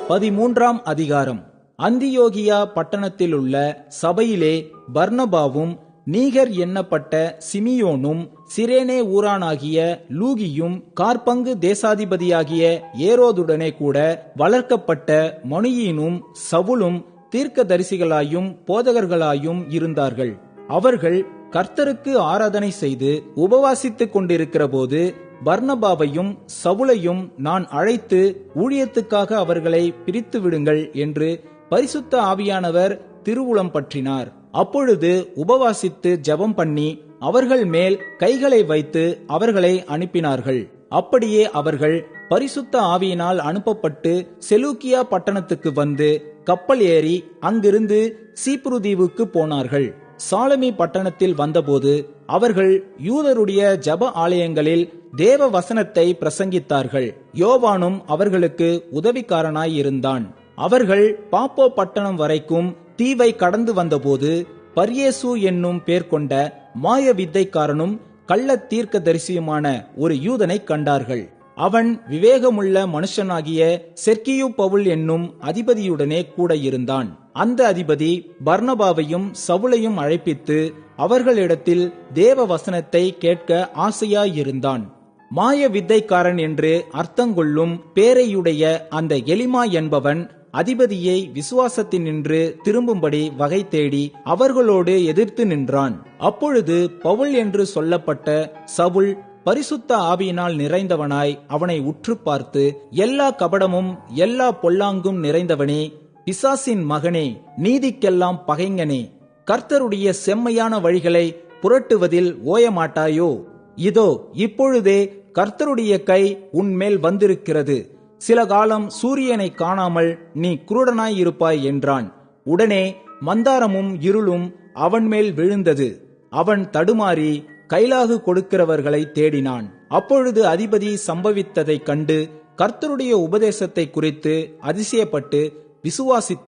13ஆம் அதிகாரம். அந்தியோகியா பட்டணத்திலுள்ள சபையிலே பர்னபாவும் நீகர் எண்ணப்பட்ட சிமியோனும் சிரேனே ஊரானாகிய லூகியும் கார்பங்கு தேசாதிபதியாகிய ஏரோதுடனே கூட வளர்க்கப்பட்ட மனுயீனும் சவுலும் தீர்க்கதரிசிகளாயும் போதகர்களாயும் இருந்தார்கள். அவர்கள் கர்த்தருக்கு ஆராதனை செய்து உபவாசித்துக் கொண்டிருக்கிற போது பர்னபாவையும் சவுலையும் நான் அழைத்து ஊழியத்துக்காக அவர்களை பிரித்து விடுங்கள் என்று பரிசுத்த ஆவியானவர் திருவுளம் பற்றினார். அப்பொழுது உபவாசித்து ஜெபம் பண்ணி அவர்கள் மேல் கைகளை வைத்து அவர்களை அனுப்பினார்கள். அப்படியே அவர்கள் பரிசுத்த ஆவியினால் அனுப்பப்பட்டு செலூக்கியா பட்டணத்துக்கு வந்து கப்பல் ஏறி அங்கிருந்து சீப்ரு தீவுக்கு போனார்கள். சாலமி பட்டணத்தில் வந்தபோது அவர்கள் யூதருடைய ஜெப ஆலயங்களில் தேவ வசனத்தை பிரசங்கித்தார்கள். யோவானும் அவர்களுக்கு உதவிக்காரனாயிருந்தான். அவர்கள் பாப்போ பட்டணம் வரைக்கும் தீவை கடந்து வந்தபோது பர்யேசு என்னும் பேர் கொண்ட மாய வித்தைக்காரனும் கள்ள தீர்க்க தரிசியுமான ஒரு யூதனை கண்டார்கள். அவன் விவேகமுள்ள மனுஷனாகிய செர்கியு பவுல் என்னும் அதிபதியுடனே கூட இருந்தான். அந்த அதிபதி பர்னபாவையும் சவுலையும் அழைப்பித்து அவர்களிடத்தில் தேவ வசனத்தை கேட்க ஆசையாயிருந்தான். மாய வித்தைக்காரன் என்று அர்த்தங்கொள்ளும் பேரையுடைய அந்த எலிமா என்பவன் அதிபதியை விசுவாசத்தினின்று திரும்பும்படி வகை தேடி அவர்களோடு எதிர்த்து நின்றான். அப்பொழுது பவுல் என்று சொல்லப்பட்ட சவுல் பரிசுத்த ஆவியினால் நிறைந்தவனாய் அவனை உற்று பார்த்து, எல்லா கபடமும் எல்லா பொல்லாங்கும் நிறைந்தவனே, பிசாசின் மகனே, நீதிக்கெல்லாம் பகைஞனே, கர்த்தருடைய செம்மையான வழிகளை புரட்டுவதில் ஓயமாட்டாயோ? இதோ இப்பொழுதே கர்த்தருடைய கை உன்மேல் வந்திருக்கிறது. சில காலம் சூரியனை காணாமல் நீ குருடனாயிருப்பாய் என்றான். உடனே மந்தாரமும் இருளும் அவன் மேல் விழுந்தது. அவன் தடுமாறி கைலாகு கொடுக்கிறவர்களை தேடினான். அப்பொழுது அதிபதி சம்பவித்ததைக் கண்டு கர்த்தருடைய உபதேசத்தை குறித்து அதிசயப்பட்டு விசுவாசித்து